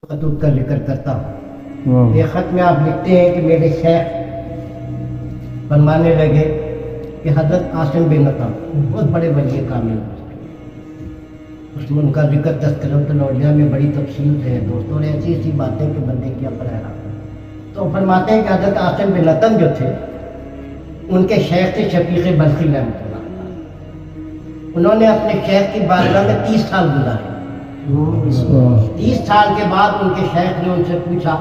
खतूत का जिक्र करता हूँ। ये खत में आप लिखते हैं कि मेरे शेख फरमाने लगे कि हजरत आसिम बिन नताम बहुत बड़े वली कामिल, उसमें उनका जिक्र तज़किरतुल औलिया में बड़ी तफसील से है दोस्तों, और ऐसी ऐसी बातें कि बंदे की अपना है। तो फरमाते हैं कि हजरत आसिम बिन नताम जो थे उनके शेख थे शफीक़ बल्खी रहमतुल्लाह, उन्होंने अपने शेख की बारगाह में 30 साल गुजारे। 30 साल के बाद उनके शेख ने उनसे पूछा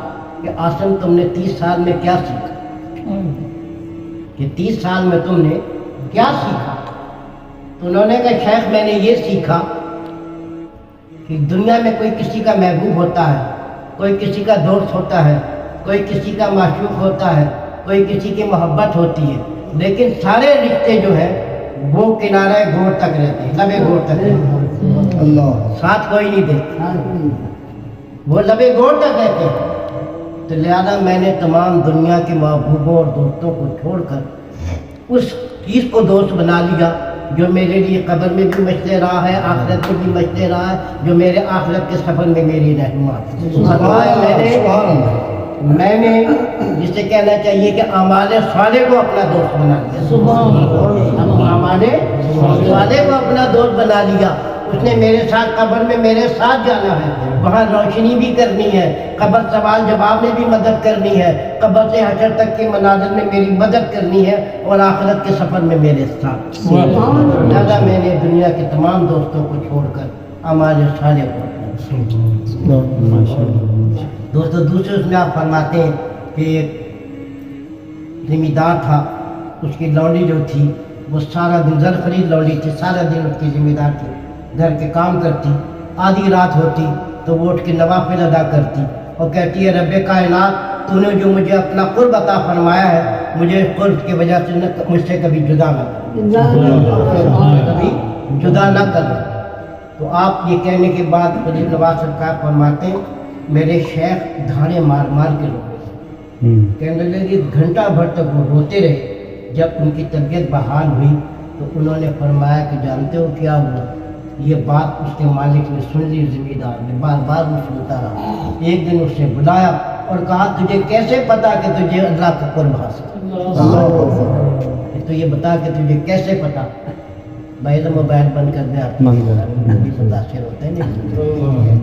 कि आसिम तुमने 30 साल में क्या सीखा, कि 30 साल में तुमने क्या सीखा? तो उन्होंने कहा शेख मैंने ये सीखा कि दुनिया में कोई किसी का महबूब होता है, कोई किसी का दोस्त होता है, कोई किसी का माशूक होता है, कोई किसी की मोहब्बत होती है, लेकिन सारे रिश्ते जो हैं वो किनारे गोर तक रहते हैं, लबे गोर तक रहते हैं, अल्लाह साथ कोई नहीं देखता, वो लबे गोर तक रहते हैं। तो लिहाजा मैंने तमाम दुनिया के महबूबों और दोस्तों को छोड़कर उस चीज़ को दोस्त बना लिया जो मेरे लिए कब्र में भी मचले रहा है, आखिरत में भी मचले रहा है, जो मेरे आखिरत के सफ़र में मेरी रहनुमा। मैंने जिसे कहना चाहिए कि आमाले साले को अपना दोस्त बना लिया, आमाले साले को अपना दोस्त बना लिया। उसने मेरे साथ कब्र में मेरे साथ जाना है, वहाँ रोशनी भी करनी है, कब्र सवाल जवाब में भी मदद करनी है, कब्र से हशर तक के मनाज़िर में मेरी मदद करनी है, और आखिरत के सफ़र में मेरे साथ। लिहाजा मैंने दुनिया के तमाम दोस्तों को छोड़कर आमाले साले को दोस्तों। दूसरे उसमें आप फरमाते हैं कि एक जिम्मेदार था, उसकी लौंडी जो थी वो सारा दिन ज़र खरीद लौंडी थी, सारा दिन उसकी जिम्मेदार थी, घर के काम करती, आधी रात होती तो वो उठ के नवाफिल अदा करती और कहती है रब्बे कायनात तूने जो मुझे अपना कुर्ब अता फरमाया है, मुझे कुर्ब की वजह से मुझसे कभी जुदा न कभी जुदा न कर। तो आप ये कहने के बाद खलील नवाज सरकार फरमाते हैं मेरे शेख धाड़े मार मार के रोए, कहने लगे घंटा भर तक वो रोते रहे। जब उनकी तबीयत बहाल हुई तो उन्होंने फरमाया कि जानते हो क्या हुआ? ये बात उसके मालिक ने सुन ली, जिम्मेदार ने बार बार वो सुनता रहा। एक दिन उसे बुलाया और कहा तुझे कैसे पता कि तुझे अल्लाह का कुर्ब हासिल, तो ये बता कि तुझे कैसे पता? भाई तो मोबाइल बंद कर दे, आप मुतासिर होते हैं नहीं।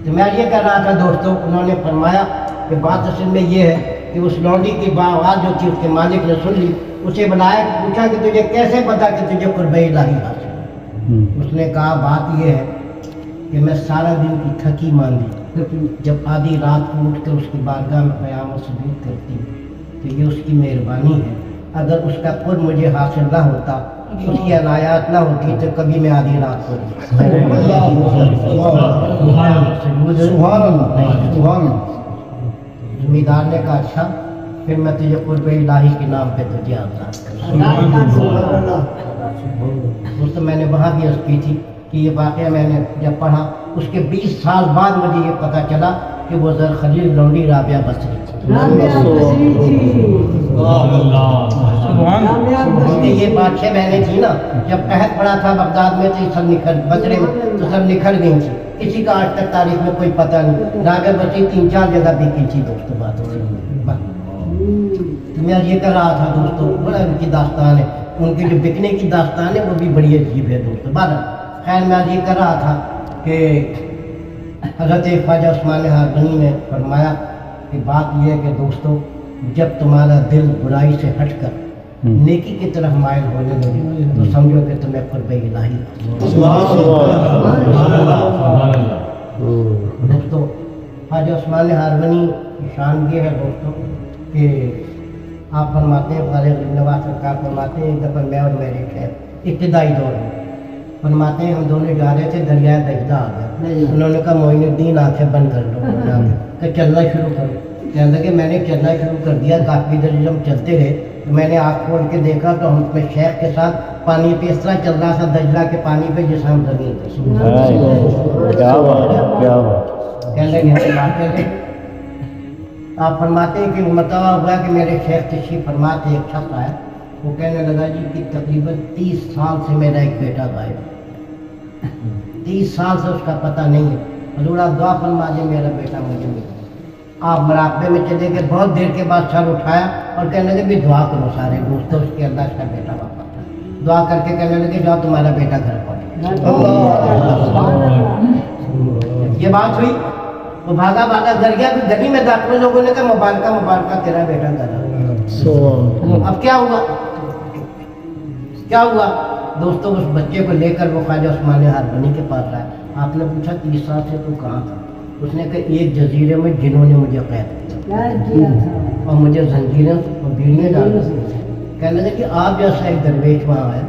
तो मैं ये कह रहा था दोस्तों, उन्होंने फरमाया कि बात असल में ये है कि उस लौंडी की आवाज़ जो थी उसके मालिक ने सुन ली, उसे बुलाया, पूछा कि तुझे कैसे पता कि तुझे कुर्ब इलाही हासिल? उसने कहा बात यह है कि मैं सारा दिन की थकी मांदी जब आधी रात को उठ कर उसकी बारगाह में क़याम सुजूद करती तो ये उसकी मेहरबानी है। अगर उसका कुर्ब मुझे हासिल ना होता, उसकी अनायात ना होती तो कभी मैं आधी रात को जिम्मेदार ने कहा अच्छा फिर मैं तुझे कुर्ब इलाही के नाम पे तुझे आज़ाद कर। दोस्तों मैंने वहाँ भी अर्ज़ की थी कि ये वाक़या मैंने जब पढ़ा उसके 20 साल बाद मुझे ये पता चला कि वो ज़र खलील लौंडी राबिया बसरी थी। ये बादशाह बहनें थी ना, जब कहत पड़ा था बगदाद में तो सब निखर बसरे में तो सब निखर गई थी, किसी का आज तक तारीख में कोई पता नहीं। राबिया बसरी 3-4 जगह बिकी थी दोस्तों। बात तो मैं ये कर रहा था दोस्तों, बड़ा उनकी दास्तान है, उनकी जो बिकने की दास्तान है वो भी बड़ी अजीब है दोस्तों। बात खैर मैं ये कर रहा था कि हज़रत ख्वाजा उस्मान हारवनी ने फरमाया कि बात यह है कि दोस्तों जब तुम्हारा दिल बुराई से हटकर नेकी की तरफ मायल होने लगे तो समझो कि तुम्हें कुर्ब इलाही। दोस्तों ख्वाजा उस्मान हारवनी की शान ये है दोस्तों कि आप फरमाते हैं ख्वाजा नवाज सरकार फरमाते हैं एक दफ़ा मैं और मेरे खैर इब्तिदाई दौर में फरमाते हैं हम दोनों जा रहे थे, दरिया दजला आ गया। उन्होंने कहा मोइनुद्दीन आंखें बंद कर लो, कि चलना शुरू करो। कहने लगे मैंने चलना शुरू कर दिया, काफ़ी देर जब हम चलते रहे तो मैंने आँख खोल के देखा तो हम अपने शेख के साथ पानी पे इस तरह चल रहा था, दजला के पानी पे जैसे हम जमीन पे। कहने लगे आप फरमाते हैं कि मरतबा हुआ कि मेरे शेख तशरीफ़ फरमाते एक शख्स आया, वो कहने लगा जी कि तकरीबन 30 साल से मेरा एक बेटा गायब, 30 साल से उसका पता नहीं है। हजूर आप दुआ फरमा दे मेरा बेटा मुझे मिल जाए। आप मराकबे में चले गए, बहुत देर के बाद सर उठाया और कहने लगे भी दुआ करो सारे दोस्तों, उसके अल्लाह का बेटा वापस आया। दुआ करके कहने लगे जाओ तुम्हारा बेटा घर पहुँच। ये बात हुई, वो भागा भागा घर गया, फिर गली में दाखिल लोगों ने कहा मुबारका मुबारका तेरा बेटा घर आ गया। अब क्या हुआ, क्या हुआ दोस्तों, उस बच्चे को लेकर वो ख्वाजा उस्मान हारबनी के पास आया। आपने पूछा 30 साल से तू कहाँ था? उसने कहा एक जजीरे में जिन्होंने मुझे कैद किया और मुझे जंजीरें और बीड़ियाँ डाल दी। कहने लगे कि आप जैसा एक दरवेश वहाँ है,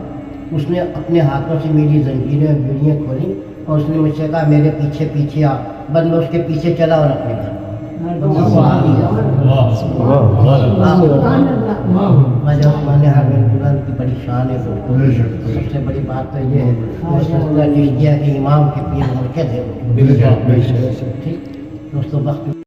उसने अपने हाथों से मेरी जंजीरें और बीड़ियाँ खोली और उसने मुझसे कहा मेरे पीछे पीछे आ। बस मैं उसके पीछे चला और अपने घर ख्वाजा उस्मान हारबनी की बड़ी शान है दोस्तों। सबसे बड़ी बात तो ये है कि इमाम के पीर मुर्शिद है। ठीक दोस्तों, वक्त